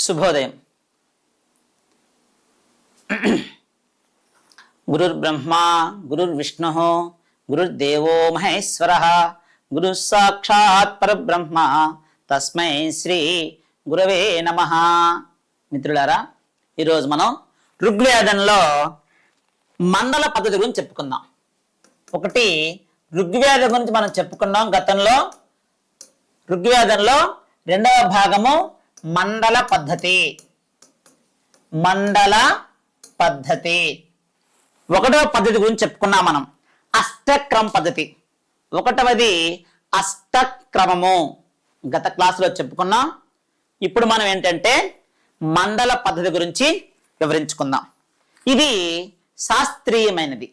శుభోదయం. గురుర్బ్రహ్మా గురుర్విష్ణు గురుర్దేవో మహేశ్వర గురు సాక్షాత్ పరబ్రహ్మ తస్మై శ్రీ గురవే నమః. మిత్రులారా, ఈరోజు మనం ఋగ్వేదంలో మండల పద్ధతి గురించి చెప్పుకుందాం. ఒకటి ఋగ్వేదం గురించి మనం చెప్పుకున్నాం గతంలో. ఋగ్వేదంలో రెండవ భాగము మండల పద్ధతి. మండల పద్ధతి ఒకటవ పద్ధతి గురించి చెప్పుకున్నాం మనం, అష్టక్రమ పద్ధతి. ఒకటవది అష్టక్రమము, గత క్లాసులో చెప్పుకున్నాం. ఇప్పుడు మనం ఏంటంటే మండల పద్ధతి గురించి వివరించుకుందాం. ఇది శాస్త్రీయమైనది.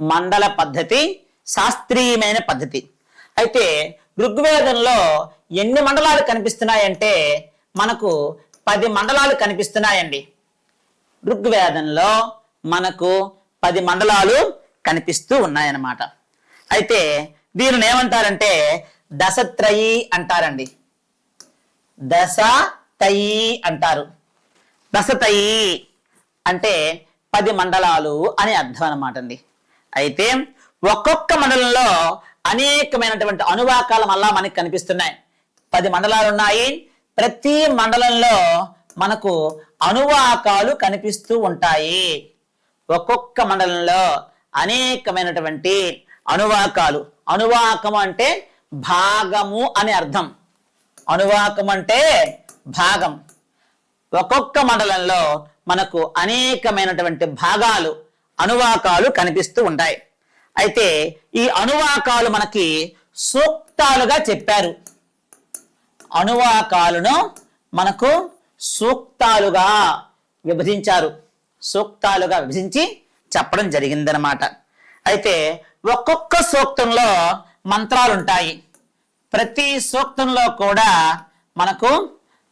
మండల పద్ధతి శాస్త్రీయమైన పద్ధతి. అయితే ఋగ్వేదంలో ఎన్ని మండలాలు కనిపిస్తున్నాయంటే మనకు 10 మండలాలు కనిపిస్తున్నాయండి. ఋగ్వేదంలో మనకు 10 మండలాలు కనిపిస్తూ ఉన్నాయన్నమాట. అయితే దీనిని ఏమంటారంటే దశత్రయీ అంటారండి. దశతయీ అంటారు. దశతయీ అంటే 10 మండలాలు అని అర్థం అన్నమాట అండి. అయితే ఒక్కొక్క మండలంలో అనేకమైనటువంటి అనువాకాలు మళ్ళా మనకి కనిపిస్తున్నాయి. 10 మండలాలు ఉన్నాయి. ప్రతి మండలంలో మనకు అనువాకాలు కనిపిస్తూ ఉంటాయి. ఒక్కొక్క మండలంలో అనేకమైనటువంటి అనువాకాలు. అనువాకము అంటే భాగము అని అర్థం. అనువాకం అంటే భాగం. ఒక్కొక్క మండలంలో మనకు అనేకమైనటువంటి భాగాలు, అనువాకాలు కనిపిస్తూ ఉంటాయి. అయితే ఈ అనువాకాలు మనకి సూక్తాలుగా చెప్పారు. అనువాకాలను మనకు సూక్తాలుగా విభజించారు. సూక్తాలుగా విభజించి చెప్పడం జరిగిందనమాట. అయితే ఒక్కొక్క సూక్తంలో మంత్రాలు ఉంటాయి. ప్రతి సూక్తంలో కూడా మనకు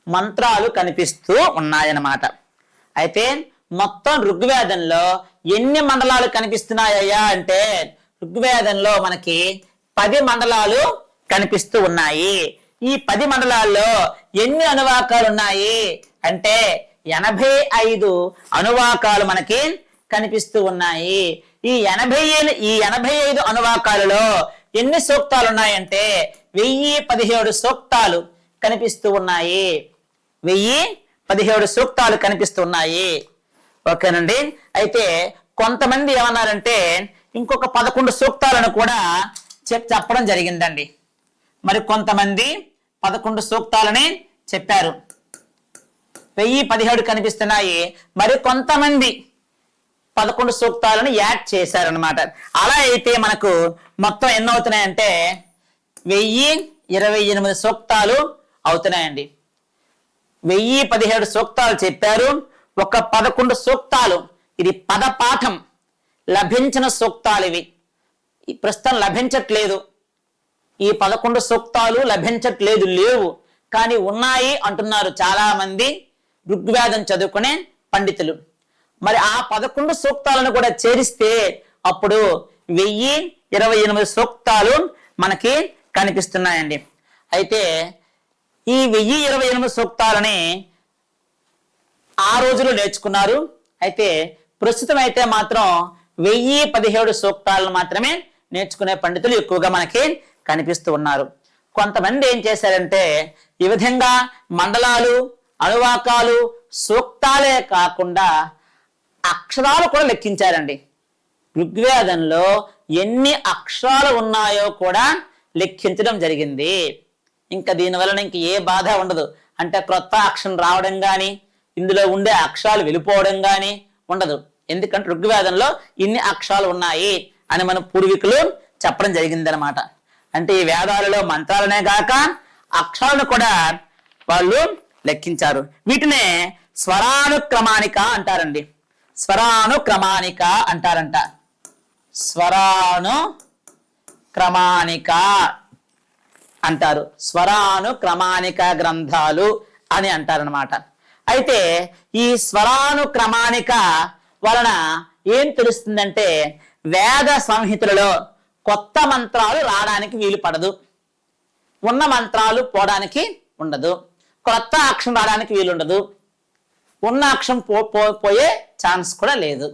మంత్రాలు కనిపిస్తూ ఉన్నాయన్నమాట. అయితే మొత్తం ఋగ్వేదంలో ఎన్ని మండలాలు కనిపిస్తున్నాయ్యా అంటే ఋగ్వేదంలో మనకి 10 మండలాలు కనిపిస్తూ ఉన్నాయి. ఈ 10 మండలాల్లో ఎన్ని అనువాకాలు ఉన్నాయి అంటే 85 అనువాకాలు మనకి కనిపిస్తూ ఉన్నాయి. ఈ 85 అనువాకాలలో ఎన్ని సూక్తాలు ఉన్నాయంటే 1017 సూక్తాలు కనిపిస్తూ ఉన్నాయి. 1017 సూక్తాలు కనిపిస్తున్నాయి. ఓకేనండి. అయితే కొంతమంది ఏమన్నారంటే ఇంకొక 11 సూక్తాలను కూడా చెప్పడం జరిగిందండి. మరి కొంతమంది 11 సూక్తాలని చెప్పారు. 1017 కనిపిస్తున్నాయి. మరి కొంతమంది 11 సూక్తాలను యాడ్ చేశారనమాట. అలా అయితే మనకు మొత్తం ఎన్ని అవుతున్నాయంటే 1028 సూక్తాలు అవుతున్నాయండి. 1017 సూక్తాలు చెప్పారు. ఒక 11 సూక్తాలు, ఇది పదపాఠం లభించిన సూక్తాలు. ఇవి ప్రస్తుతం లభించట్లేదు. ఈ 11 సూక్తాలు లభించట్లేదు, లేవు. కానీ ఉన్నాయి అంటున్నారు చాలా మంది ఋగ్వేదం చదువుకునే పండితులు. మరి ఆ 11 సూక్తాలను కూడా చేరిస్తే అప్పుడు 1028 సూక్తాలు మనకి కనిపిస్తున్నాయండి. అయితే ఈ 1028 సూక్తాలని ఆ రోజులు నేర్చుకున్నారు. అయితే ప్రస్తుతం అయితే మాత్రం 1017 సూక్తాలను మాత్రమే నేర్చుకునే పండితులు ఎక్కువగా మనకి కనిపిస్తూ ఉన్నారు. కొంతమంది ఏం చేశారంటే ఈ విధంగా మండలాలు, అనువాకాలు, సూక్తాలే కాకుండా అక్షరాలు కూడా లెక్కించారండి. ఋగ్వేదంలో ఎన్ని అక్షరాలు ఉన్నాయో కూడా లెక్కించడం జరిగింది. ఇంకా దీనివలన ఇంక ఏ బాధ ఉండదు. అంటే క్రొత్త అక్షరం రావడం కానీ ఇందులో ఉండే అక్షరాలు వెళ్ళిపోవడం కానీ ఉండదు. ఎందుకంటే ఋగ్వేదంలో ఇన్ని అక్షరాలు ఉన్నాయి అని మన పూర్వీకులు చెప్పడం జరిగిందనమాట. అంటే ఈ వేదాలలో మంత్రాలనే కాక అక్షరాలను కూడా వాళ్ళు లెక్కించారు. వీటినే స్వరానుక్రమానిక అంటారండి. స్వరానుక్రమానిక అంటారంట. స్వరానుక్రమానిక అంటారు. స్వరానుక్రమానిక గ్రంథాలు అని అంటారనమాట. అయితే ఈ స్వరానుక్రమానిక వలన ఏం తెలుస్తుందంటే వేద సంహితలలో కొత్త మంత్రాలు రావడానికి వీలు పడదు, ఉన్న మంత్రాలు పోవడానికి ఉండదు. క్రొత్త అక్షరం రావడానికి వీలుండదు, ఉన్న అక్షరం పోయే ఛాన్స్ కూడా లేదు.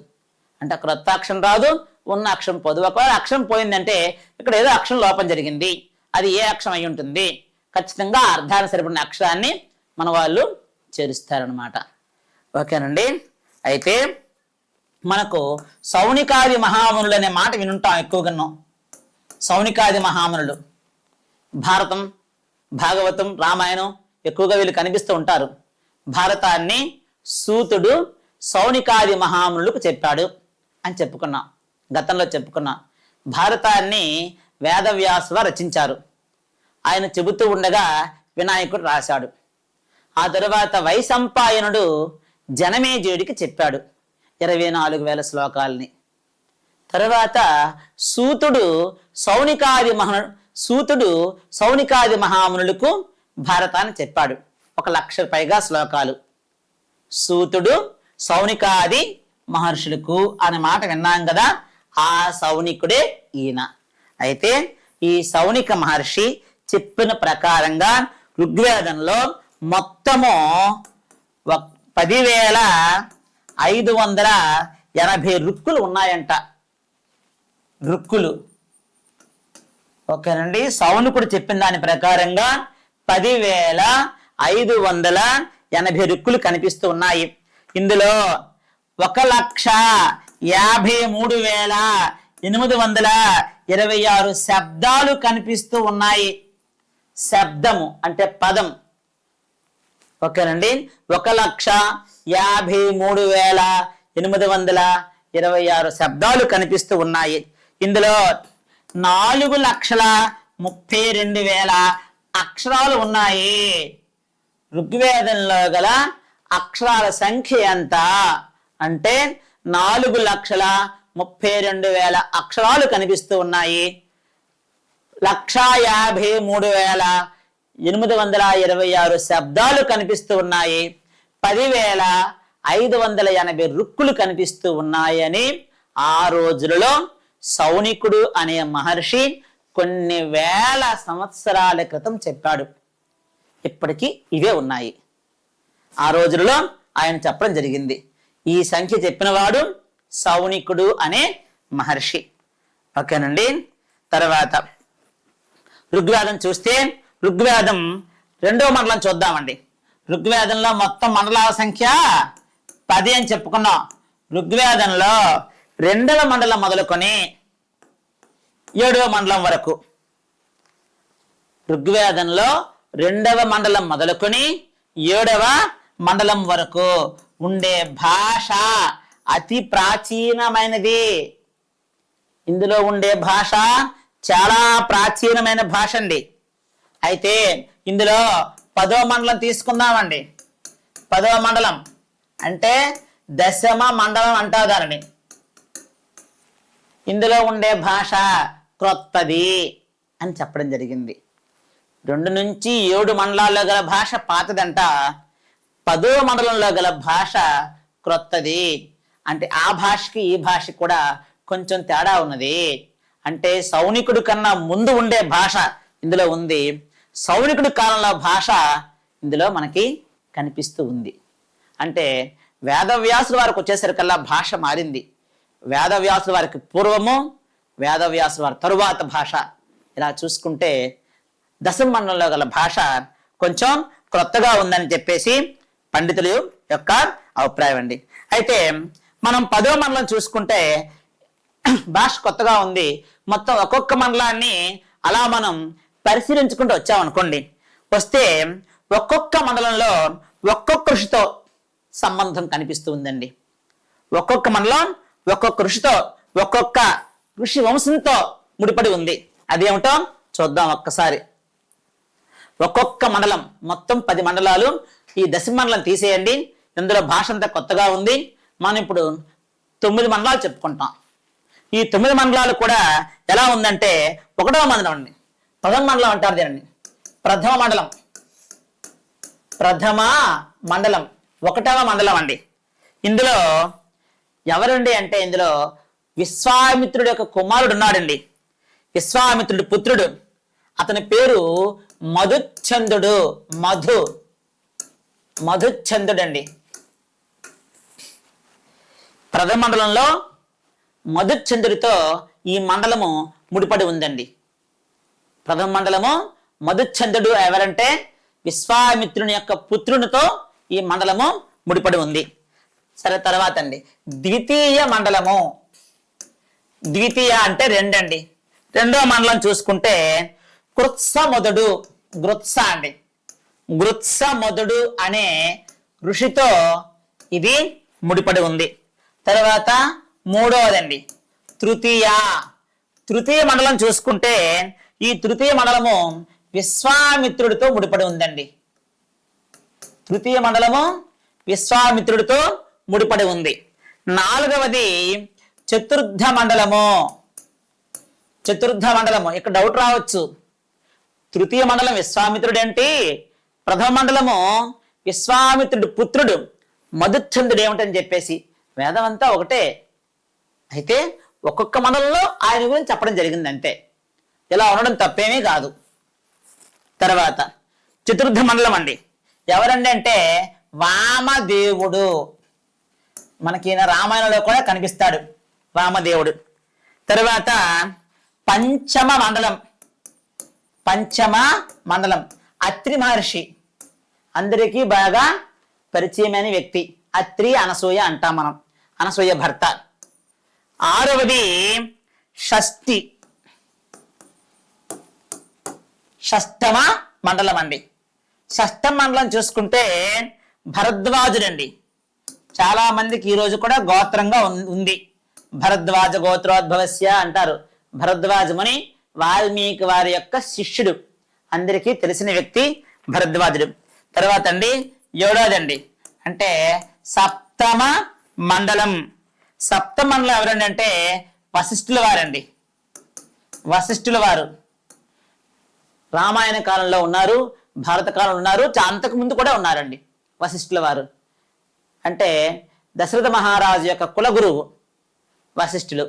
అంటే క్రొత్త అక్షరం రాదు, ఉన్న అక్షరం పోదు. ఒకవేళ అక్షరం పోయిందంటే ఇక్కడ ఏదో అక్షరం లోపం జరిగింది, అది ఏ అక్షరం అయి ఉంటుంది, ఖచ్చితంగా అర్థాన్ని సరిపడిన అక్షరాన్ని మన వాళ్ళు చేరుస్తారనమాట. ఓకేనండి. అయితే మనకు సౌనికాది మహామునులు అనే మాట వినుంటాం ఎక్కువగాను. సౌనికాది మహామునులు భారతం, భాగవతం, రామాయణం ఎక్కువగా వీళ్ళు కనిపిస్తూ ఉంటారు. భారతాన్ని సూతుడు సౌనికాది మహామునులకు చెప్పాడు అని చెప్పుకున్నాం, గతంలో చెప్పుకున్నాం. భారతాన్ని వేదవ్యాసులు రచించారు. ఆయన చెబుతూ ఉండగా వినాయకుడు రాశాడు. ఆ తరువాత వైశంపాయనుడు జనమేజయుడికి చెప్పాడు 24,000 శ్లోకాలని. తరువాత సూతుడు సౌనికాది మహామునులకు భారతాన్ని చెప్పాడు. 1,00,000 పైగా శ్లోకాలు. సూతుడు సౌనికాది మహర్షులకు అనే మాట విన్నాం కదా, ఆ సౌనికుడే ఈయన. అయితే ఈ సౌనిక మహర్షి చెప్పిన ప్రకారంగా ఋగ్వేదంలో మొత్తము 10,580 రుక్కులు ఉన్నాయంట. రుక్కులు. ఓకేనండి. సౌనికుడు చెప్పిన దాని ప్రకారంగా 10,580 రుక్కులు కనిపిస్తూ ఉన్నాయి. ఇందులో 1,53,826 శబ్దాలు కనిపిస్తూ ఉన్నాయి. శబ్దము అంటే పదం. ఓకేనండి. 1,53,826 శబ్దాలు కనిపిస్తూ ఉన్నాయి. ఇందులో 4,32,000 అక్షరాలు ఉన్నాయి. ఋగ్వేదంలో గల అక్షరాల సంఖ్య ఎంత అంటే 4,32,000 అక్షరాలు కనిపిస్తూ ఉన్నాయి. 1,53,826 శబ్దాలు కనిపిస్తూ ఉన్నాయి. 10,580 రుక్కులు కనిపిస్తూ ఉన్నాయని ఆ రోజులలో సౌనికుడు అనే మహర్షి కొన్ని వేల సంవత్సరాల క్రితం చెప్పాడు. ఇప్పటికీ ఇవే ఉన్నాయి. ఆ రోజులలో ఆయన చెప్పడం జరిగింది. ఈ సంఖ్య చెప్పినవాడు సౌనికుడు అనే మహర్షి. ఓకేనండి. తర్వాత ఋగ్వేదం చూస్తే, ఋగ్వేదం 2వ మండలం చూద్దామండి. ఋగ్వేదంలో మొత్తం మండలాల సంఖ్య 10 అని చెప్పుకున్నాం. ఋగ్వేదంలో 2వ మండలం మొదలుకొని 7వ మండలం వరకు, ఋగ్వేదంలో 2వ మండలం మొదలుకొని 7వ మండలం వరకు ఉండే భాష అతి ప్రాచీనమైనది. ఇందులో ఉండే భాష చాలా ప్రాచీనమైన భాష అండి. అయితే ఇందులో 10వ మండలం తీసుకుందామండి. 10వ మండలం అంటే 10వ మండలం అంటారు దానిని. ఇందులో ఉండే భాష క్రొత్తది అని చెప్పడం జరిగింది. 2 నుంచి 7 మండలాల్లో గల భాష పాతదంట. 10వ మండలంలో గల భాష క్రొత్తది. అంటే ఆ భాషకి ఈ భాషకి కూడా కొంచెం తేడా ఉన్నది. అంటే సౌనికుడి కన్నా ముందు ఉండే భాష ఇందులో ఉంది. సౌనికుడి కాలంలో భాష ఇందులో మనకి కనిపిస్తూ ఉంది. అంటే వేదవ్యాసుల వారికి వచ్చేసరికల్లా భాష మారింది. వేదవ్యాసుల వారికి పూర్వము, వేదవ్యాసుల వారి తరువాత భాష. ఇలా చూసుకుంటే 10వ మండలంలో గల భాష కొంచెం క్రొత్తగా ఉందని చెప్పేసి పండితుల యొక్క అభిప్రాయం అండి. అయితే మనం 10వ మండలం చూసుకుంటే భాష కొత్తగా ఉంది. మొత్తం ఒక్కొక్క మండలాన్ని అలా మనం పరిశీలించుకుంటూ వచ్చామనుకోండి, వస్తే ఒక్కొక్క మండలంలో ఒక్కొక్క ఋషితో సంబంధం కనిపిస్తూ ఉందండి. ఒక్కొక్క మండలం ఒక్కొక్క ఋషితో, ఒక్కొక్క ఋషి వంశంతో ముడిపడి ఉంది. అదేమిటో చూద్దాం ఒక్కసారి. ఒక్కొక్క మండలం, మొత్తం 10 మండలాలు. ఈ 10వ మండలం తీసేయండి, ఇందులో భాష అంతా కొత్తగా ఉంది. మనం ఇప్పుడు 9 మండలాలు చెప్పుకుంటాం. ఈ 9 మండలాలు కూడా ఎలా ఉందంటే, 1వ మండలం అండి, ప్రథమ మండలం అంటారు దీనిని. ప్రథమ మండలం 1వ మండలం అండి. ఇందులో ఎవరండి అంటే, ఇందులో విశ్వామిత్రుడి యొక్క కుమారుడు ఉన్నాడండి. విశ్వామిత్రుడి పుత్రుడు, అతని పేరు మధుచ్ఛందుడు. మధు మధుచంద్రుడండి. ప్రథమ మండలంలో మధుచంద్రుడితో ఈ మండలము ముడిపడి ఉందండి. ప్రథమ మండలము మధుచంద్రుడు ఎవరంటే విశ్వామిత్రుని యొక్క పుత్రునితో ఈ మండలము ముడిపడి ఉంది. సరే, తర్వాత అండి ద్వితీయ మండలము. ద్వితీయ అంటే రెండండి. రెండో మండలం చూసుకుంటే కృత్సమొదుడు, గృత్స అండి. గృత్సమొదుడు అనే ఋషితో ఇది ముడిపడి ఉంది. తర్వాత మూడవదండి తృతీయ. తృతీయ మండలం చూసుకుంటే ఈ తృతీయ మండలము విశ్వామిత్రుడితో ముడిపడి ఉందండి. తృతీయ మండలము విశ్వామిత్రుడితో ముడిపడి ఉంది. నాలుగవది చతుర్థ మండలము. చతుర్థ మండలము, ఇక్కడ డౌట్ రావచ్చు, తృతీయ మండలం విశ్వామిత్రుడు ఏంటి, ప్రథమ మండలము విశ్వామిత్రుడు పుత్రుడు మధుచంద్రుడు ఏమిటని చెప్పేసి. వేదం అంతా ఒకటే, అయితే ఒక్కొక్క మండలంలో ఆయన గురించి చెప్పడం జరిగింది అంతే. ఇలా ఉండడం తప్పేమీ కాదు. తర్వాత చతుర్థ మండలం అండి ఎవరండి అంటే వామదేవుడు. మనకి రామాయణంలో కూడా కనిపిస్తాడు వామదేవుడు. తర్వాత పంచమ మండలం. పంచమ మండలం అత్రి మహర్షి, అందరికీ బాగా పరిచయమైన వ్యక్తి. అత్రి అనసూయ అంటాం మనం, అనసూయ భర్త. ఆరవది షష్ఠి, షష్టమ మండలం అండి. షష్టమ మండలం చూసుకుంటే భరద్వాజుడండి. చాలా మందికి ఈరోజు కూడా గోత్రంగా ఉంది. భరద్వాజ గోత్రోద్భవస్య అంటారు. భరద్వాజ ముని వాల్మీకి వారి యొక్క శిష్యుడు, అందరికీ తెలిసిన వ్యక్తి భరద్వాజుడు. తర్వాత అండి ఏడవదండి అంటే సప్తమ మండలం. సప్తమ మండలం ఎవరండి అంటే వశిష్ఠుల వారండి. వశిష్ఠుల వారు రామాయణ కాలంలో ఉన్నారు, భారత కాలంలో ఉన్నారు, అంతకు ముందు కూడా ఉన్నారండి. వశిష్ఠుల వారు అంటే దశరథ మహారాజు యొక్క కులగురువు వశిష్ఠులు.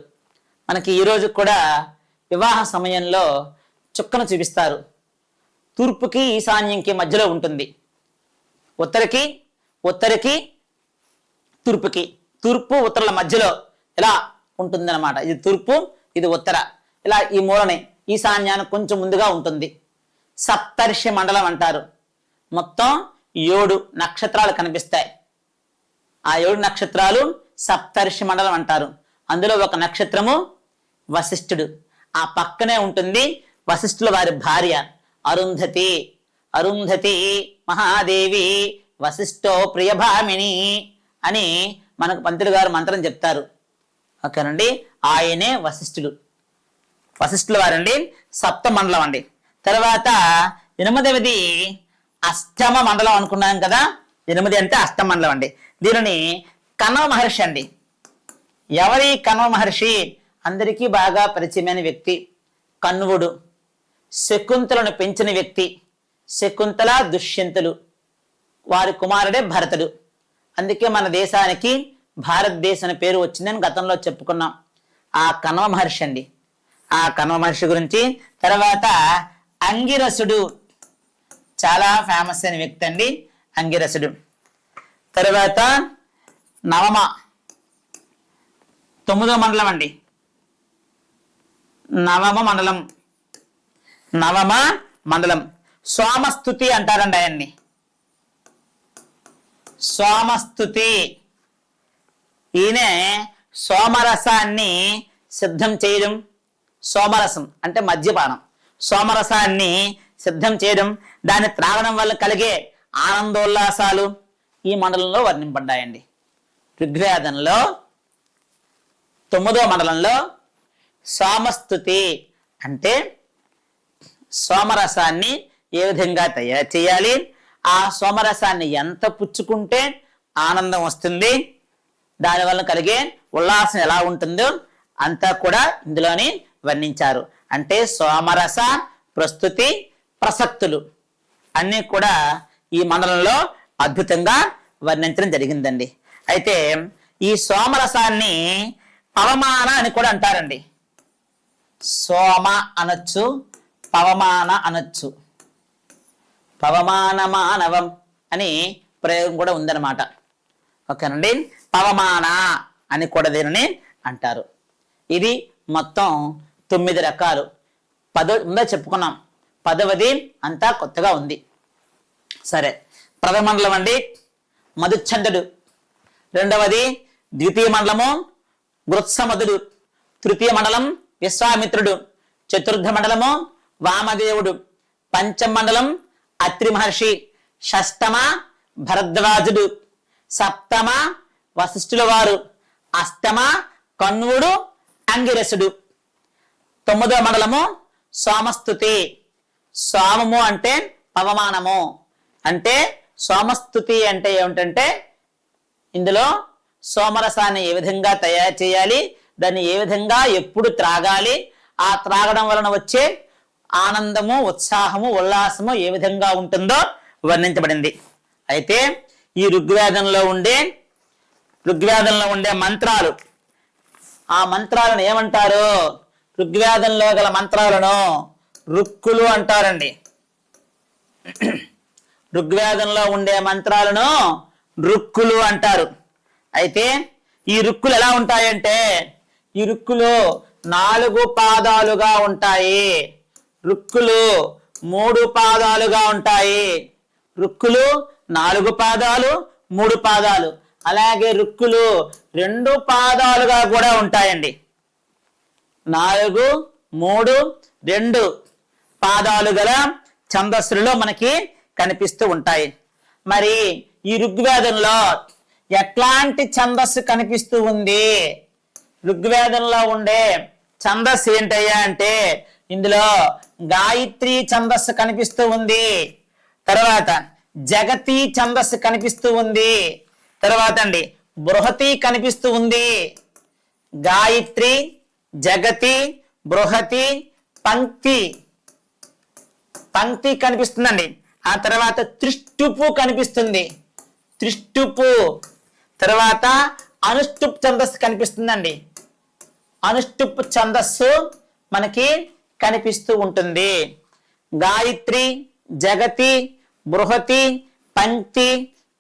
మనకి ఈరోజు కూడా వివాహ సమయంలో చుక్కను చూపిస్తారు. తూర్పుకి ఈశాన్యంకి మధ్యలో ఉంటుంది. ఉత్తరకి తూర్పుకి, తూర్పు ఉత్తరాల మధ్యలో ఇలా ఉంటుంది అనమాట. ఇది తూర్పు, ఇది ఉత్తర, ఇలా ఈ మూలని ఈశాన్యానికి కొంచెం ముందుగా ఉంటుంది. సప్తర్షి మండలం అంటారు. మొత్తం 7 నక్షత్రాలు కనిపిస్తాయి. ఆ 7 నక్షత్రాలు సప్తర్షి మండలం అంటారు. అందులో ఒక నక్షత్రము వశిష్ఠుడు. ఆ పక్కనే ఉంటుంది వశిష్ఠుల వారి భార్య అరుంధతి. అరుంధతి మహాదేవి వశిష్ఠో ప్రియభామిని అని మనకు పంతులు గారు మంత్రం చెప్తారు. ఓకేనండి, ఆయనే వశిష్ఠుడు. వశిష్ఠుల వారండి సప్త మండలం అండి. తర్వాత 8వది అష్టమ మండలం అనుకున్నాం కదా. 8 అంటే అష్టమ మండలం అండి. దీనిని కణవ మహర్షి అండి. ఎవరి కణవ మహర్షి? అందరికీ బాగా పరిచయమైన వ్యక్తి. కణ్వుడు శకుంతలను పెంచిన వ్యక్తి. శకుంతల దుష్యంతులు వారి కుమారుడే భరతుడు. అందుకే మన దేశానికి భారతదేశం పేరు వచ్చిందని గతంలో చెప్పుకున్నాం. ఆ కణవ మహర్షి అండి. ఆ కణవ మహర్షి గురించి. తర్వాత అంగిరసుడు, చాలా ఫేమస్ అయిన వ్యక్తి అండి అంగిరసుడు. తర్వాత నవమ 9వ మండలం అండి. నవమ మండలం సోమస్తుతి అంటారండి ఆయన్ని. సోమస్తుతి. ఈయన సోమరసాన్ని సిద్ధం చేయడం. సోమరసం అంటే మద్యపానం. సోమరసాన్ని సిద్ధం చేయడం, దాన్ని త్రాగడం వల్ల కలిగే ఆనందోల్లాసాలు ఈ మండలంలో వర్ణింపడ్డాయండి. ఋగ్వేదంలో 9వ మండలంలో సోమస్తుతి అంటే సోమరసాన్ని ఏ విధంగా తయారు చేయాలి, ఆ సోమరసాన్ని ఎంత పుచ్చుకుంటే ఆనందం వస్తుంది, దానివల్ల కలిగే ఉల్లాసం ఎలా ఉంటుందో అంతా కూడా ఇందులోని వర్ణించారు. అంటే సోమరస ప్రస్తుతి ప్రసక్తులు అన్నీ కూడా ఈ మండలంలో అద్భుతంగా వర్ణించడం జరిగిందండి. అయితే ఈ సోమరసాన్ని పవమాన అని కూడా అంటారండి. సోమ అనొచ్చు, పవమాన అనొచ్చు. పవమాన మానవం అని ప్రయోగం కూడా ఉందన్నమాట. ఓకేనండి. పవమాన అని కూడా దీనిని అంటారు. ఇది మొత్తం 9 రకాలు. ముందే చెప్పుకున్నాం, 10వది అంతా కొత్తగా ఉంది. సరే, ప్రథమ మండలం అండి మధుచ్ఛందుడు, రెండవది ద్వితీయ మండలము గృత్సమధుడు, తృతీయ మండలం విశ్వామిత్రుడు, చతుర్థ మండలము వామదేవుడు, పంచమ మండలం అత్రి మహర్షి, షష్టమ భరద్వాజుడు, సప్తమ వశిష్ఠుల వారు, అష్టమ కన్వుడు అంగిరసుడు, 9వ మండలము సోమస్తుతి. సోమము అంటే పవమానము, అంటే సోమస్తుతి అంటే ఏమిటంటే ఇందులో సోమరసాన్ని ఏ విధంగా తయారు చేయాలి, దాన్ని ఏ విధంగా ఎప్పుడు త్రాగాలి, ఆ త్రాగడం వలన వచ్చే ఆనందము, ఉత్సాహము, ఉల్లాసము ఏ విధంగా ఉంటుందో వర్ణించబడింది. అయితే ఈ ఋగ్వేదంలో ఉండే మంత్రాలు, ఆ మంత్రాలను ఏమంటారు? ఋగ్వేదంలో గల మంత్రాలను రుక్కులు అంటారండి. ఋగ్వేదంలో ఉండే మంత్రాలను రుక్కులు అంటారు. అయితే ఈ రుక్కులు ఎలా ఉంటాయంటే, ఈ రుక్కులు 4 పాదాలుగా ఉంటాయి, రుక్కులు 3 పాదాలుగా ఉంటాయి. రుక్కులు 4 పాదాలు, 3 పాదాలు, అలాగే రుక్కులు 2 పాదాలుగా కూడా ఉంటాయండి. 4, 3, 2 పాదాలు గల ఛందస్సులలో మనకి కనిపిస్తూ ఉంటాయి. మరి ఈ ఋగ్వేదంలో ఎట్లాంటి ఛందస్సు కనిపిస్తూ ఉంది? ఋగ్వేదంలో ఉండే ఛందస్సు ఏంటయ్యా అంటే ఇందులో గాయత్రి ఛందస్సు కనిపిస్తూ ఉంది, తర్వాత జగతి ఛందస్సు కనిపిస్తూ ఉంది, తర్వాత అండి బృహతి కనిపిస్తూ ఉంది. గాయత్రి, జగతి, బృహతి, పంక్తి కనిపిస్తుందండి. ఆ తర్వాత త్రిష్టుపు కనిపిస్తుంది, త్రిష్టుపు. తర్వాత అనుష్టుప్ ఛందస్సు కనిపిస్తుందండి, అనుష్టుప్ ఛందస్సు మనకి కనిపిస్తూ ఉంటుంది. గాయత్రి, జగతి, బృహతి, పంక్తి,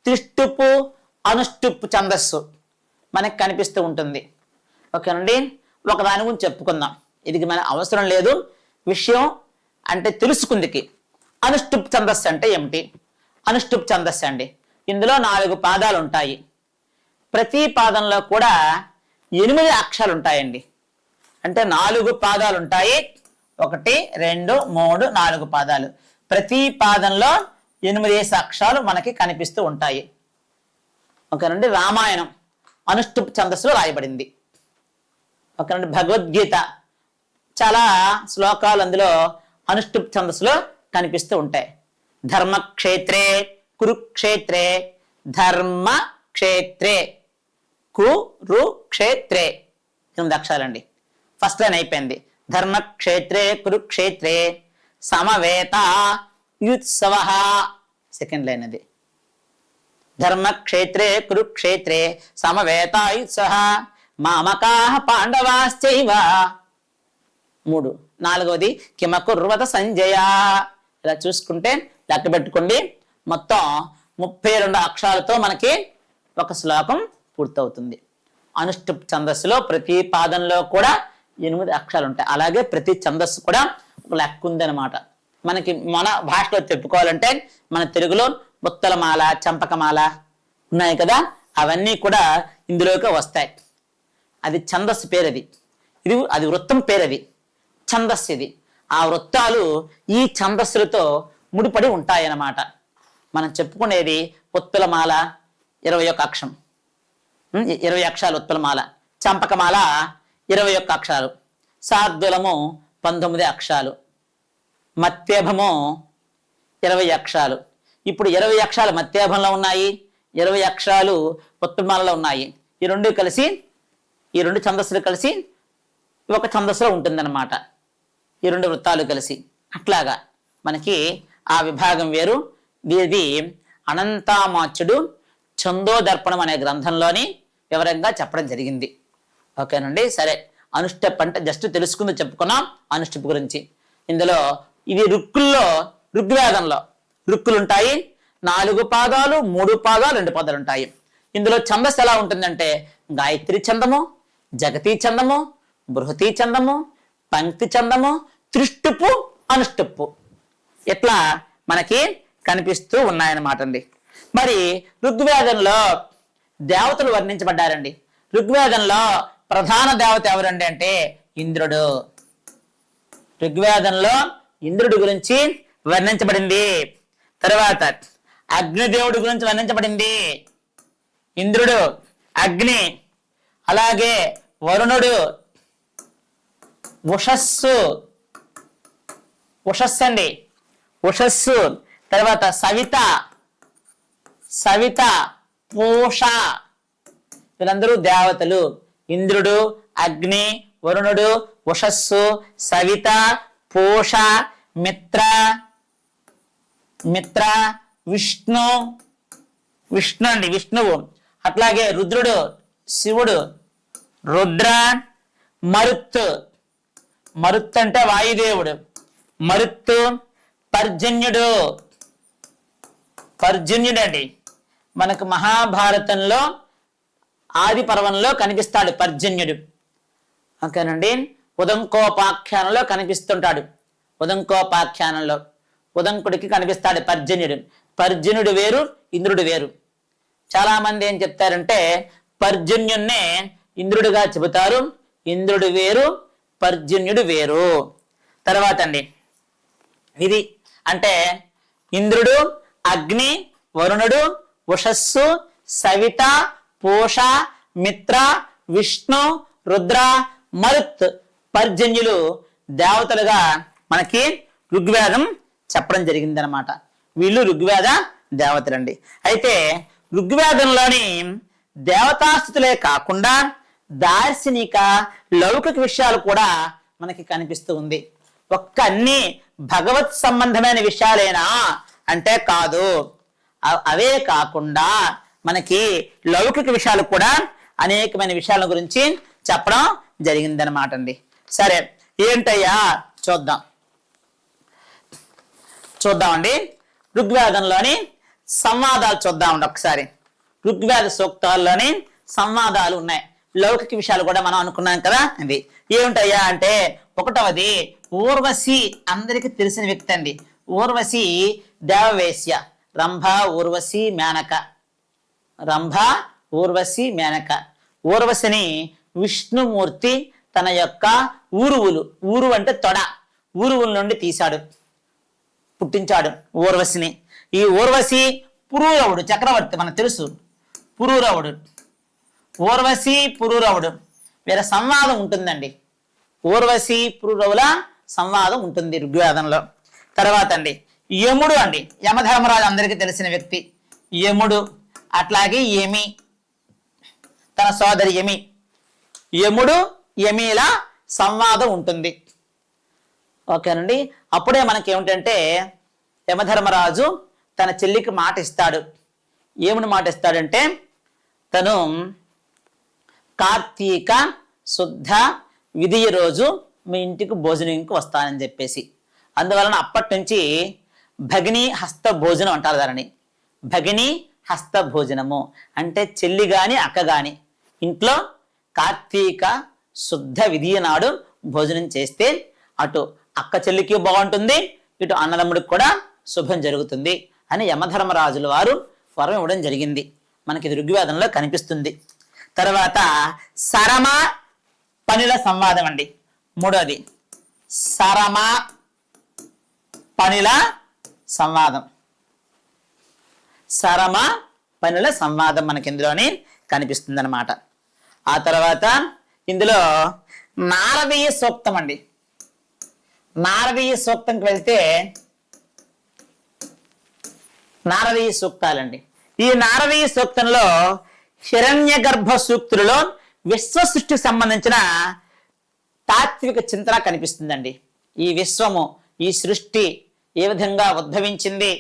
త్రిష్టుపు, అనుష్టుప్ ఛందస్సు మనకి కనిపిస్తూ ఉంటుంది. ఓకేనండి. ఒక దాని గురించి చెప్పుకుందాం, ఇది మన అవసరం లేదు, విషయం అంటే తెలుసుకుందికి. అనుష్టుప్ ఛందస్సు అంటే ఏమిటి? అనుష్టుప్ ఛందస్సు అండి, ఇందులో 4 పాదాలు ఉంటాయి. ప్రతి పాదంలో కూడా 8 అక్షరాలు ఉంటాయండి. అంటే 4 పాదాలు ఉంటాయి, 1, 2, 3, 4 పాదాలు. ప్రతి పాదంలో 8 అక్షరాలు మనకి కనిపిస్తూ ఉంటాయి. ఓకేనండి. రామాయణం అనుష్టుప్ ఛందస్సులో రాయబడింది. ఓకేనండి. భగవద్గీత చాలా శ్లోకాలు అందులో అనుష్టుప్ ఛందస్సులో కనిపిస్తూ ఉంటాయి. ధర్మక్షేత్రే కురుక్షేత్రే, ధర్మక్షేత్రే, కురుక్షేత్రే 8 అక్షరాలండి. ఫస్ట్ లైన్ అయిపోయింది. ధర్మక్షేత్రే కురుక్షేత్రే సమవేత యుత్సవ, సెకండ్ లైన్ అది. ధర్మక్షేత్రే కురుక్షేత్రే సమవేత యుత్సవ మామకాః పాండవాశ్చైవ 3. 4వది కిమకుర్వత సంజయ. ఇలా చూసుకుంటే లెక్క పెట్టుకోండి, మొత్తం 32 అక్షరాలతో మనకి ఒక శ్లోకం పూర్తవుతుంది. అనుష్టుప్ ఛందస్సులో ప్రతి పాదంలో కూడా 8 అక్షరాలు ఉంటాయి. అలాగే ప్రతి ఛందస్సు కూడా ఒక లెక్క ఉందన్నమాట. మనకి మన భాషలో చెప్పుకోవాలంటే మన తెలుగులో ముత్తలమాల, చంపకమాల ఉన్నాయి కదా, అవన్నీ కూడా ఇందులోకి వస్తాయి. అది ఛందస్సు పేరు, అది వృత్తం పేరు, అది ఛందస్సు. ఇది ఆ వృత్తాలు ఈ ఛందస్సులతో ముడిపడి ఉంటాయన్నమాట. మనం చెప్పుకునేది ఉత్పలమాల 21 అక్షరం, 20 అక్షరాలు ఉత్పలమాల. చంపకమాల 21 అక్షరాలు, శార్దూలము 19 అక్షరాలు, మత్యభము 20 అక్షరాలు. ఇప్పుడు 20 అక్షరాలు మత్యాభంలో ఉన్నాయి, 20 అక్షరాలు ఉత్పలమాలలో ఉన్నాయి. ఈ రెండు ఛందస్సులు కలిసి ఒక ఛందస్సులో ఉంటుందన్నమాట, ఈ 2 వృత్తాలు కలిసి. అట్లాగా మనకి ఆ విభాగం వేరు. ఇది అనంతామాచ్యుడు ఛందోదర్పణం అనే గ్రంథంలోని వివరంగా చెప్పడం జరిగింది. ఓకేనండి. సరే, అనుష్ఠప్ అంటే జస్ట్ తెలుసుకుంది చెప్పుకున్నాం అనుష్ఠప్ గురించి. ఇందులో ఇది ఋగ్వేదంలో రుక్కులు ఉంటాయి, 4 పాదాలు, 3 పాదాలు, 2 పాదాలు ఉంటాయి. ఇందులో ఛందస్సు ఎలా ఉంటుందంటే గాయత్రి ఛందము, జగతి ఛందము, బృహతి ఛందము, పంక్తి ఛందము, త్రిష్టుపు, అనుష్టుప్పు ఇట్లా మనకి కనిపిస్తూ ఉన్నాయన్నమాట అండి. మరి ఋగ్వేదంలో దేవతలు వర్ణించబడ్డారండి. ఋగ్వేదంలో ప్రధాన దేవత ఎవరండి అంటే ఇంద్రుడు. ఋగ్వేదంలో ఇంద్రుడి గురించి వర్ణించబడింది. తర్వాత అగ్నిదేవుడి గురించి వర్ణించబడింది. ఇంద్రుడు, అగ్ని, అలాగే వరుణుడు, ఉషస్సు అండి, ఉషస్సు, తర్వాత సవిత, పూష, వీళ్ళందరూ దేవతలు. ఇంద్రుడు, అగ్ని, వరుణుడు, ఉషస్సు, సవిత, పూష, మిత్ర, విష్ణు అండి, విష్ణువు. అట్లాగే రుద్రుడు, శివుడు, రుద్ర, మరుత్తు అంటే వాయుదేవుడు, మరుత్తు, పర్జన్యుడు అండి. మనకు మహాభారతంలో ఆది పర్వంలో కనిపిస్తాడు పర్జన్యుడు. ఓకేనండి. ఉదంకోపాఖ్యానంలో కనిపిస్తుంటాడు. ఉదంకోపాఖ్యానంలో ఉదంకుడికి కనిపిస్తాడు పర్జన్యుడు. పర్జన్యుడు వేరు, ఇంద్రుడు వేరు. చాలా మంది ఏం చెప్తారంటే పర్జన్యున్నే ఇంద్రుడిగా చెబుతారు. ఇంద్రుడు వేరు, పర్జన్యుడు వేరు. తర్వాత అండి ఇది అంటే ఇంద్రుడు, అగ్ని, వరుణుడు, ఉషస్సు, సవిత, పూష, మిత్ర, విష్ణు, రుద్ర, మరుత్, పర్జన్యులు దేవతలుగా మనకి ఋగ్వేదం చెప్పడం జరిగిందనమాట. వీళ్ళు ఋగ్వేద దేవతలండి. అయితే ఋగ్వేదంలోని దేవతాస్థుతులే కాకుండా దార్శనిక, లౌకిక విషయాలు కూడా మనకి కనిపిస్తూ ఉంది. అన్ని భగవత్ సంబంధమైన విషయాలేనా అంటే కాదు. అవే కాకుండా మనకి లౌకిక విషయాలు కూడా అనేకమైన విషయాల గురించి చెప్పడం జరిగిందనమాట అండి. సరే ఏంటయ్యా చూద్దామండి. ఋగ్వేదంలోని సంవాదాలు చూద్దామండి ఒకసారి. ఋగ్వేద సూక్తాల్లోని సంవాదాలు ఉన్నాయి. లౌకిక విషయాలు కూడా మనం అనుకున్నాం కదా. ఇది ఏమిటయ్యా అంటే ఒకటవది ఊర్వశి, అందరికీ తెలిసిన వ్యక్తి అండి. ఊర్వశి దేవవేశ్య, రంభ, ఊర్వశి, మేనక. ఊర్వశిని విష్ణుమూర్తి తన యొక్క ఊరు అంటే తొడ, ఊరువుల నుండి పుట్టించాడు ఊర్వశిని. ఈ ఊర్వశి పురూరవుడు చక్రవర్తి, మనకు తెలుసు. ఊర్వశి పురూరవుడు వీళ్ళ సంవాదం ఉంటుందండి. ఊర్వశి పురూరవుల సంవాదం ఉంటుంది ఋగ్వేదంలో. తర్వాత అండి యముడు అండి, యమధర్మరాజు అందరికీ తెలిసిన వ్యక్తి యముడు. అట్లాగే యమి, తన సోదరి యముడు, యమిల సంవాదం ఉంటుంది. ఓకేనండి. అప్పుడే మనకి ఏమిటంటే యమధర్మరాజు తన చెల్లికి మాట ఇస్తాడు. ఏమని మాట ఇస్తాడంటే తను కార్తీక శుద్ధ విధియ రోజు మీ ఇంటికి భోజనంకి వస్తానని చెప్పేసి. అందువలన అప్పటి నుంచి భగిని హస్త భోజనం అంటారు దానిని. భగిని హస్త భోజనము అంటే చెల్లి గాని అక్క గాని ఇంట్లో కార్తీక శుద్ధ విధియ నాడు భోజనం చేస్తే అటు అక్క చెల్లికి బాగుంటుంది, ఇటు అన్నదమ్ముడికి కూడా శుభం జరుగుతుంది అని యమధర్మరాజుల వారు వరం ఇవ్వడం జరిగింది. మనకి ఇది ఋగ్వేదంలో కనిపిస్తుంది. తర్వాత సరమ పనుల సంవాదం అండి. మూడోది సరమ పనుల సంవాదం. సరమ పనుల సంవాదం మనకి ఇందులోనే కనిపిస్తుంది అన్నమాట. ఆ తర్వాత ఇందులో నారదీయ సూక్తం అండి. నారదీయ సూక్తంకి వెళ్తే నారదీయ సూక్తాలండి. ఈ నారదీయ సూక్తంలో హిరణ్య గర్భ సూక్తులలో విశ్వ సృష్టికి సంబంధించిన తాత్విక చింతన కనిపిస్తుందండి. ఈ విశ్వము, ఈ సృష్టి ఏ విధంగా ఉద్భవించింది,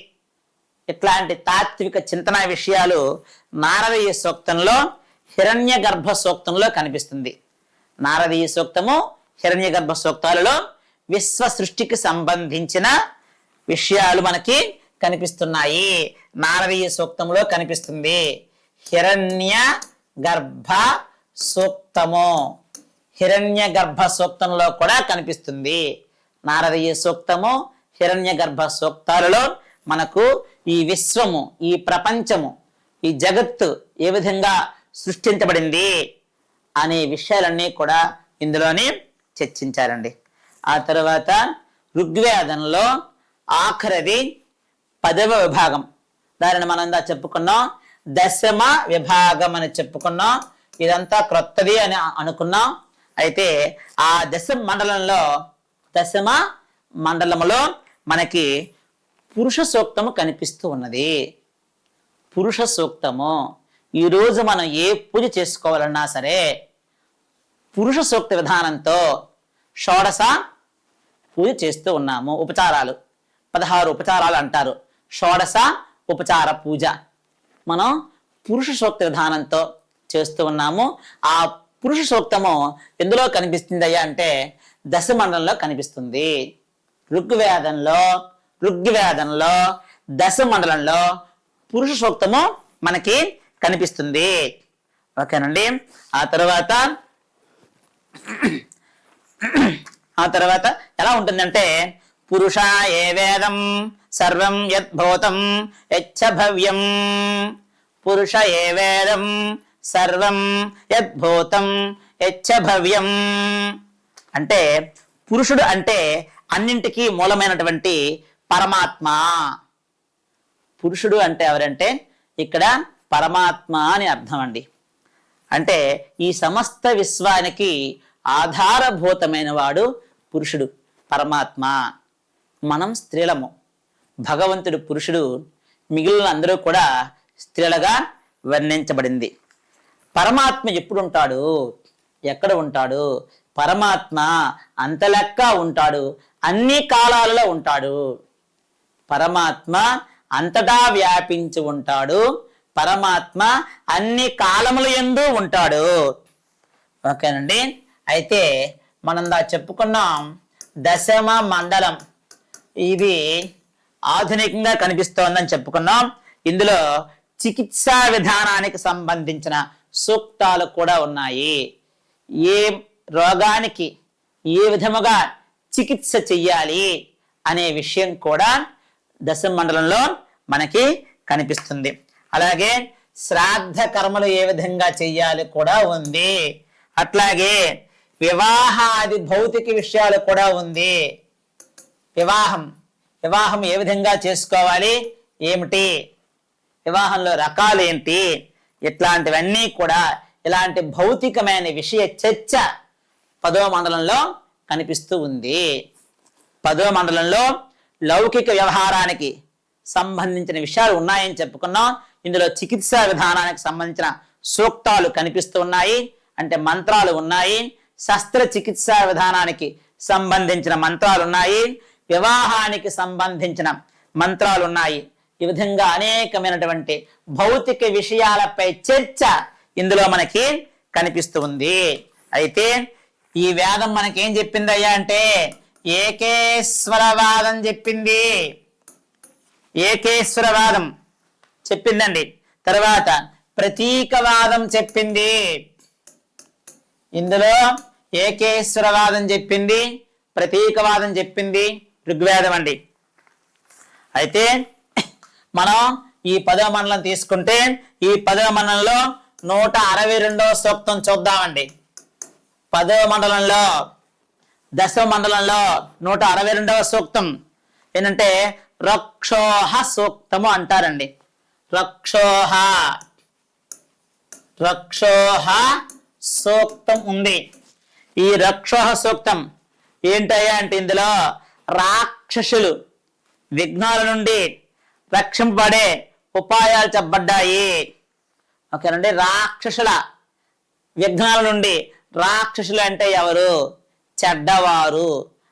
ఇట్లాంటి తాత్విక చింతన విషయాలు నారదీయ సూక్తంలో హిరణ్య గర్భ సూక్తంలో కనిపిస్తుంది. నారదీయ సూక్తము, హిరణ్య గర్భ సూక్తాలలో విశ్వ సృష్టికి సంబంధించిన విషయాలు మనకి కనిపిస్తున్నాయి. నారదీయ సూక్తంలో కనిపిస్తుంది. హిరణ్య గర్భ సూక్తము, హిరణ్య గర్భ సూక్తంలో కూడా కనిపిస్తుంది. నారదీయ సూక్తము, హిరణ్య గర్భ సూక్తాలలో మనకు ఈ విశ్వము, ఈ ప్రపంచము, ఈ జగత్తు ఏ విధంగా సృష్టించబడింది అనే విషయాలన్నీ కూడా ఇందులోనే చర్చించారండి. ఆ తర్వాత ఋగ్వేదంలో ఆఖరిది 10వ విభాగం. దానిని మనం చెప్పుకున్నాం దశమ విభాగం అని చెప్పుకున్నాం. ఇదంతా క్రొత్తది అని అనుకున్నాం. అయితే ఆ దశమ మండలములో మనకి పురుష సూక్తము కనిపిస్తూ ఉన్నది. పురుష సూక్తము ఈరోజు మనం ఏ పూజ చేసుకోవాలన్నా సరే పురుష సూక్త విధానంతో షోడశ పూజ చేస్తూ ఉన్నాము. ఉపచారాలు 16 ఉపచారాలు అంటారు. షోడశ ఉపచార పూజ మనం పురుష సూక్త విధానంతో చేస్తూ ఉన్నాము. ఆ పురుష సూక్తము ఎందులో కనిపిస్తుంది అయ్యా అంటే దశమండలంలో కనిపిస్తుంది. ఋగ్వేదంలో దశమండలంలో పురుష సూక్తము మనకి కనిపిస్తుంది. ఓకేనండి. ఆ తర్వాత ఎలా ఉంటుందంటే పురుష ఏ వేదం సర్వం యద్భూతం యచ్చ భవ్యం. పురుష ఏ వేదం సర్వం యద్భూతం యచ్చ భవ్యం అంటే పురుషుడు అంటే అన్నింటికీ మూలమైనటువంటి పరమాత్మ. పురుషుడు అంటే ఎవరంటే ఇక్కడ పరమాత్మ అని అర్థం అండి. అంటే ఈ సమస్త విశ్వానికి ఆధారభూతమైన వాడు పురుషుడు, పరమాత్మ. మనం స్త్రీలము, భగవంతుడు పురుషుడు, మిగిలిన అందరూ కూడా స్త్రీలుగా వర్ణించబడింది. పరమాత్మ ఎప్పుడు ఉంటాడు, ఎక్కడ ఉంటాడు? పరమాత్మ అంతలెక్క ఉంటాడు, అన్ని కాలాలలో ఉంటాడు. పరమాత్మ అంతటా వ్యాపించి ఉంటాడు. పరమాత్మ అన్ని కాలముల యందు ఉంటాడు. ఓకేనండి. అయితే మనం చెప్పుకున్నాం దశమ మండలం ఇది ఆధునికంగా కనిపిస్తోందని చెప్పుకున్నాం. ఇందులో చికిత్సా విధానానికి సంబంధించిన సూక్తాలు కూడా ఉన్నాయి. ఏ రోగానికి ఏ విధముగా చికిత్స చెయ్యాలి అనే విషయం కూడా దశమ మండలంలో మనకి కనిపిస్తుంది. అలాగే శ్రాద్ధ కర్మలు ఏ విధంగా చెయ్యాలి కూడా ఉంది. అట్లాగే వివాహాది భౌతిక విషయాలు కూడా ఉంది. వివాహం ఏ విధంగా చేసుకోవాలి, ఏమిటి, వివాహంలో రకాలు ఏంటి, ఇట్లాంటివన్నీ కూడా ఇలాంటి భౌతికమైన విషయ చర్చ 10వ మండలంలో కనిపిస్తూ ఉంది. 10వ మండలంలో లౌకిక వ్యవహారానికి సంబంధించిన విషయాలు ఉన్నాయని చెప్పుకున్నాం. ఇందులో చికిత్సా విధానానికి సంబంధించిన సూక్తాలు కనిపిస్తూ ఉన్నాయి, అంటే మంత్రాలు ఉన్నాయి. శస్త్రచికిత్సా విధానానికి సంబంధించిన మంత్రాలు ఉన్నాయి, వివాహానికి సంబంధించిన మంత్రాలు ఉన్నాయి. ఈ విధంగా అనేకమైనటువంటి భౌతిక విషయాలపై చర్చ ఇందులో మనకి కనిపిస్తూ ఉంది. అయితే ఈ వేదం మనకేం చెప్పింది అయ్యా అంటే ఏకేశ్వరవాదం చెప్పింది. ఏకేశ్వరవాదం చెప్పిందండి. తర్వాత ప్రతీకవాదం చెప్పింది. ఇందులో ఏకేశ్వరవాదం చెప్పింది, ప్రతీకవాదం చెప్పింది ఋగ్వేదం అండి. అయితే మనం ఈ 10వ మండలం తీసుకుంటే ఈ 10వ మండలంలో 162వ సూక్తం చూద్దామండి. 10వ మండలంలో దశమ మండలంలో 162వ సూక్తం ఏంటంటే రక్షోహ సూక్తము అంటారండి. రక్షోహ సూక్తం ఉంది. ఈ రక్షోహ సూక్తం ఏంటయ్యా అంటే ఇందులో రాక్షసులు విఘ్నాల నుండి రక్షింపబడే ఉపాయాలు చెప్పబడ్డాయి. ఓకేనండి. రాక్షసుల విఘ్నాల నుండి, రాక్షసులు అంటే ఎవరు? చెడ్డవారు.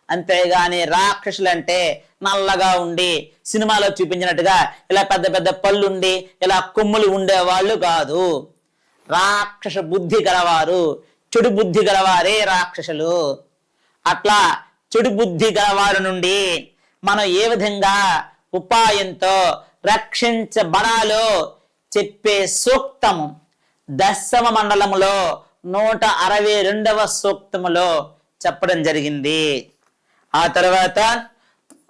అంతేగాని రాక్షసులు అంటే నల్లగా ఉండి సినిమాలో చూపించినట్టుగా ఇలా పెద్ద పెద్ద పళ్ళుండి ఇలా కొమ్ములు ఉండేవాళ్ళు కాదు. రాక్షస బుద్ధి గలవారు, చెడు బుద్ధి గలవారే రాక్షసులు. అట్లా చెడు బుద్ధి గలవారి నుండి మనం ఏ విధంగా ఉపాయంతో రక్షించబడాలో చెప్పే సూక్తము దశమ మండలములో 162వ సూక్తములో చెప్పడం జరిగింది. ఆ తర్వాత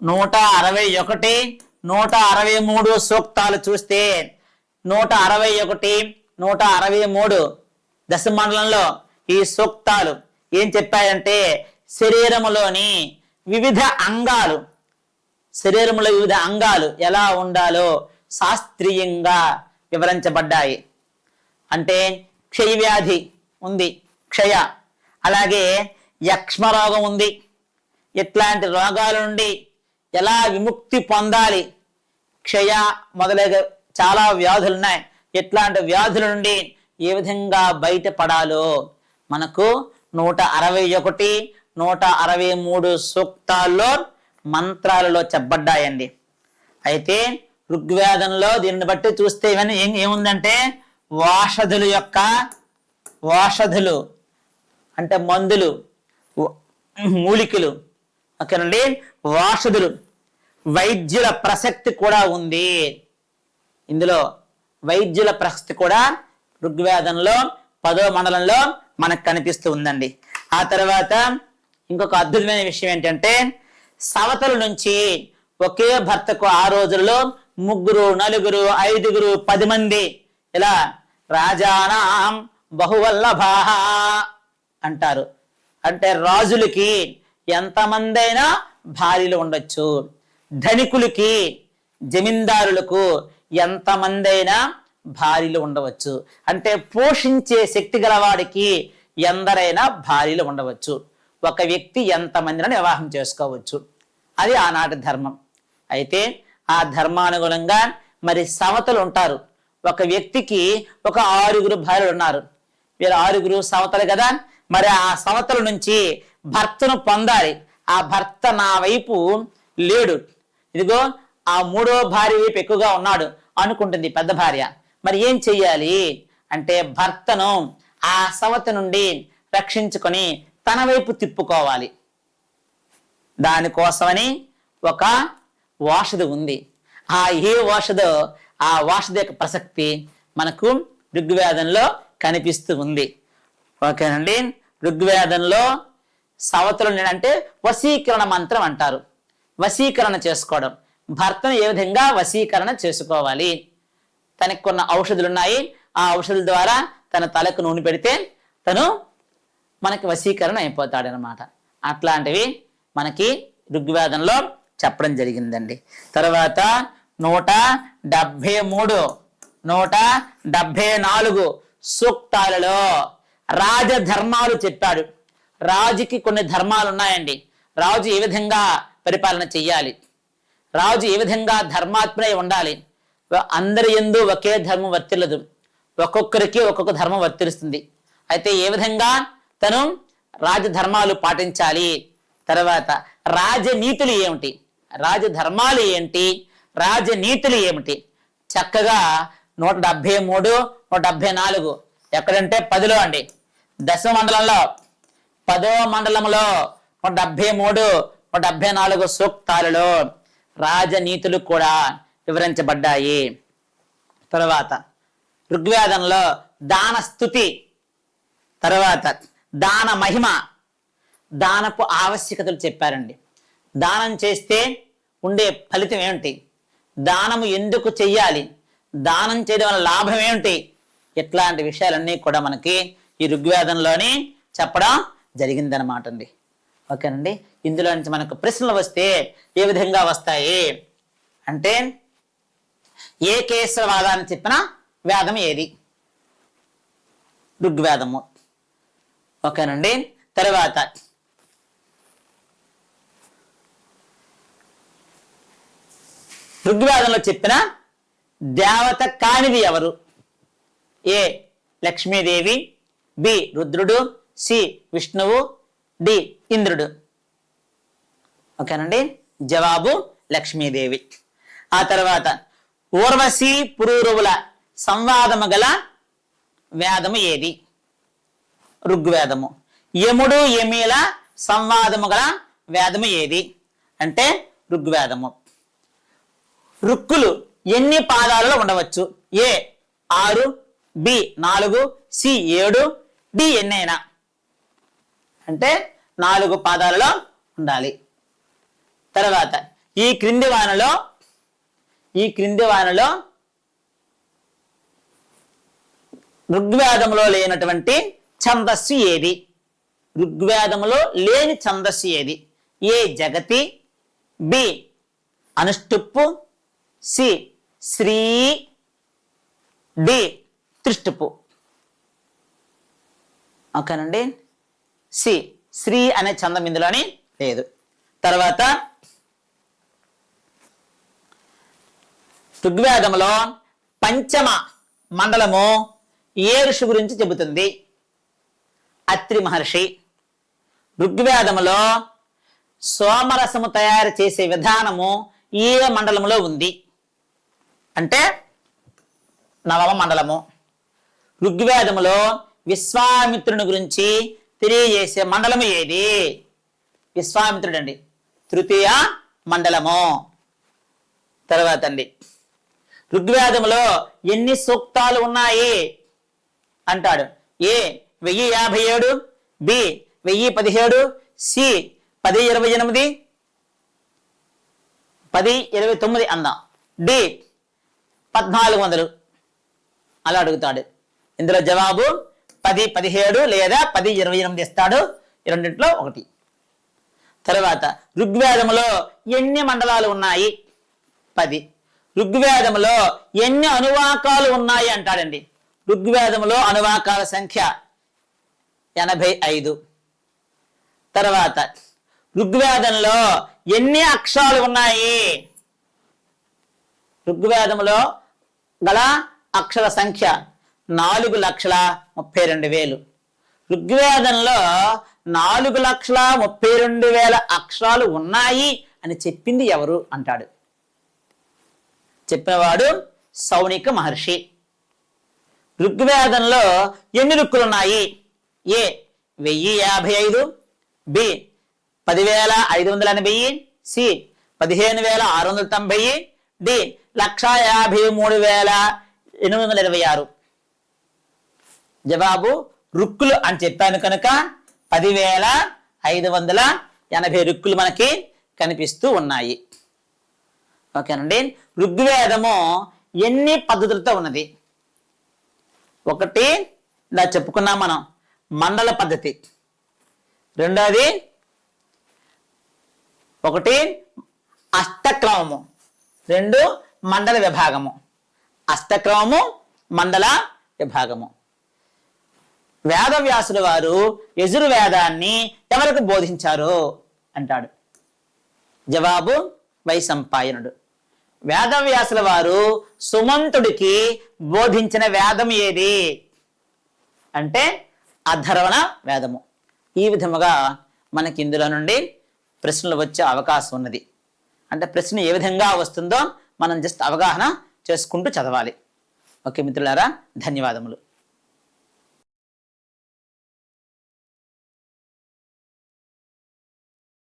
161, 163 సూక్తాలు చూస్తే 161, 163 దశమ మండలంలో ఈ సూక్తాలు ఏం చెప్పాయంటే శరీరములోని వివిధ అంగాలు, శరీరంలో వివిధ అంగాలు ఎలా ఉండాలో శాస్త్రీయంగా వివరించబడ్డాయి. అంటే క్షయవ్యాధి ఉంది, క్షయ, అలాగే యక్ష్మరోగం ఉంది. ఇట్లాంటి రోగాల నుండి ఎలా విముక్తి పొందాలి, క్షయ మొదలైన చాలా వ్యాధులు ఉన్నాయి. ఇట్లాంటి వ్యాధుల నుండి ఏ విధంగా బయటపడాలో మనకు 161, 163 సూక్తాల్లో మంత్రాలలో చెప్పబడ్డాయండి. అయితే ఋగ్వేదంలో దీన్ని బట్టి చూస్తే ఇవన్నీ ఏముందంటే ఓషధులు అంటే మందులు, మూలికలు, ఓకేనండి, ఓషధులు, వైద్యుల ప్రసక్తి కూడా ఉంది. ఇందులో వైద్యుల ప్రసక్తి కూడా ఋగ్వేదంలో 10వ మండలంలో మనకు కనిపిస్తూ ఉందండి. ఆ తర్వాత ఇంకొక అద్భుతమైన విషయం ఏంటంటే సవతల నుంచి ఒకే భర్తకు ఆ రోజుల్లో 3, 4, 5, 10 మంది ఇలా రాజానాం బహువల్లభాః అంటారు. అంటే రాజులకి ఎంతమంది అయినా భార్యలు ఉండొచ్చు, ధనికులకి జమీందారులకు ఎంతమంది అయినా భార్యలు ఉండవచ్చు. అంటే పోషించే శక్తి గలవాడికి ఎందరైనా భార్యలు ఉండవచ్చు. ఒక వ్యక్తి ఎంతమందిని వివాహం చేసుకోవచ్చు. అది ఆనాటి ధర్మం. అయితే ఆ ధర్మానుగుణంగా మరి సవతలు ఉంటారు. ఒక వ్యక్తికి ఒక 6 భార్యలు ఉన్నారు. వీరు 6 సవతలు కదా. మరి ఆ సవతల నుంచి భర్తను పొందాలి. ఆ భర్త నా వైపు లేడు, ఇదిగో ఆ 3వ భార్య వైపు ఎక్కువగా ఉన్నాడు అనుకుంటుంది పెద్ద భార్య. మరి ఏం చెయ్యాలి అంటే భర్తను ఆ సవత నుండి రక్షించుకొని తన వైపు తిప్పుకోవాలి. దానికోసమని ఒక ఓషధి ఉంది. ఏ ఓషధో ఆ ఓషధి యొక్క ప్రసక్తి మనకు ఋగ్వేదంలో కనిపిస్తూ ఉంది. ఓకేనండి. ఋగ్వేదంలో సవతులు అంటే వశీకరణ మంత్రం అంటారు. వశీకరణ చేసుకోవడం, భర్తను ఏ విధంగా వశీకరణ చేసుకోవాలి. తనకు కొన్ని ఔషధులు ఉన్నాయి. ఆ ఔషధుల ద్వారా తన తలకు నూనె పెడితే తను మనకి వశీకరణ అయిపోతాడు అనమాట. అట్లాంటివి మనకి ఋగ్వేదంలో చెప్పడం జరిగిందండి. తర్వాత 173, 174 సూక్తాలలో రాజధర్మాలు చెప్పాడు. రాజుకి కొన్ని ధర్మాలు ఉన్నాయండి. రాజు ఏ విధంగా పరిపాలన చెయ్యాలి, రాజు ఏ విధంగా ధర్మాత్ముడై ఉండాలి. అందరి యందు ఒకే ధర్మం వర్తిల్లదు, ఒక్కొక్కరికి ఒక్కొక్క ధర్మం వర్తిస్తుంది. అయితే ఏ విధంగా తను రాజధర్మాలు పాటించాలి, తర్వాత రాజనీతులు ఏమిటి, రాజధర్మాలు ఏంటి, రాజనీతులు ఏమిటి, చక్కగా 173, 174 ఎక్కడంటే 10లో అండి. దశమ మండలంలో 10వ మండలంలో 173, 174 సూక్తాలలో రాజనీతులు కూడా వివరించబడ్డాయి. తర్వాత ఋగ్వేదంలో దాన స్థుతి, తర్వాత దాన మహిమ, దానపు ఆవశ్యకతలు చెప్పారండి. దానం చేస్తే ఉండే ఫలితం ఏమిటి, దానము ఎందుకు చెయ్యాలి, దానం చేయడం వల్ల లాభం ఏమిటి, ఇట్లాంటి విషయాలన్నీ కూడా మనకి ఈ ఋగ్వేదంలోనే చెప్పడం జరిగిందనమాట అండి. ఓకేనండి. ఇందులో నుంచి మనకు ప్రశ్నలు వస్తే ఏ విధంగా వస్తాయి అంటే ఏకేశ్వరవాదాన్ని చెప్పిన వేదం ఏది, ఋగ్వేదము. ఓకేనండి. తర్వాత ఋగ్వేదంలో చెప్పిన దేవత కానిది ఎవరు, ఏ లక్ష్మీదేవి, బి రుద్రుడు, సి విష్ణువు, డి ఇంద్రుడు. ఓకేనండి. జవాబు లక్ష్మీదేవి. ఆ తర్వాత ఊర్వశి పురూరవుల సంవాదము గల వేదము ఏది, ఋగ్వేదము. యముడు యమీల సంవాదము గల వేదము ఏది అంటే ఋగ్వేదము. రుక్కులు ఎన్ని పాదాలలో ఉండవచ్చు? ఏ 6, బి 4, సి 7, డి ఎన్నైనా. అంటే 4 పాదాలలో ఉండాలి. తర్వాత ఈ క్రింది వానలో ఋగ్వేదంలో లేనటువంటి ఛందస్సు ఏది? ఋగ్వేదంలో లేని ఛందస్సు ఏది? ఏ జగతి, బి అనుష్టుప్పు, సి శ్రీ, డి త్రిష్టుపు. ఓకేనండి, సి శ్రీ అనే ఛందం ఇందులోని లేదు. తర్వాత ఋగ్వేదంలో పంచమ మండలము ఏ ఋషి గురించి చెబుతుంది? అత్రి మహర్షి. ఋగ్వేదంలో సోమరసము తయారు చేసే విధానము ఏ మండలంలో ఉంది? అంటే నవమ మండలము. ఋగ్వేదములో విశ్వామిత్రుని గురించి తెలియజేసే మండలము ఏది? విశ్వామిత్రుడు అండి, తృతీయ మండలము. తర్వాత అండి, ఋగ్వేదములో ఎన్ని సూక్తాలు ఉన్నాయి అంటాడు? ఏ 1057, బి 1017, సి 1028, 1029 అందాం, డి 1400 అలా అడుగుతాడు. ఇందులో జవాబు 1017 లేదా 1028 ఇస్తాడు, ఈ రెండింటిలో ఒకటి. తర్వాత ఋగ్వేదములో ఎన్ని మండలాలు ఉన్నాయి? 10. ఋగ్వేదములో ఎన్ని అనువాకాలు ఉన్నాయి అంటాడండి? ఋగ్వేదములో అనువాకాల సంఖ్య 85. తర్వాత ఋగ్వేదంలో ఎన్ని అక్షరాలు ఉన్నాయి? ఋగ్వేదములో గల అక్షర సంఖ్య 4,32,000. ఋగ్వేదంలో 4,32,000 అక్షరాలు ఉన్నాయి అని చెప్పింది ఎవరు అంటాడు? చెప్పినవాడు సౌనిక మహర్షి. ఋగ్వేదంలో ఎన్ని రుక్కులు ఉన్నాయి? ఏ 1055, బి 10,580, సి 15,690, డి 1,53,826. జవాబు రుక్కులు అని చెప్పాను కనుక 10,580 రుక్కులు మనకి కనిపిస్తూ ఉన్నాయి. ఓకేనండి, ఋగ్వేదము ఎన్ని పద్ధతులతో ఉన్నది? ఒకటి ఇలా చెప్పుకున్నాం మనం, మండల పద్ధతి. రెండోది ఒకటి అష్టక్రమము, 2 మండల విభాగము. అష్టక్రమము, మండల విభాగము. వేదవ్యాసుల వారు యజుర్వేదాన్ని ఎవరికి బోధించారు అంటాడు? జవాబు వైశంపాయనుడు. వేదవ్యాసుల వారు సుమంతుడికి బోధించిన వేదం ఏది అంటే అధర్వణ వేదము. ఈ విధముగా మనకి ఇందులో నుండి ప్రశ్నలు వచ్చే అవకాశం ఉన్నది. అంటే ప్రశ్న ఏ విధంగా వస్తుందో మనం జస్ట్ అవగాహన చేసుకుంటూ చదవాలి. ఓకే మిత్రులారా, ధన్యవాదములు.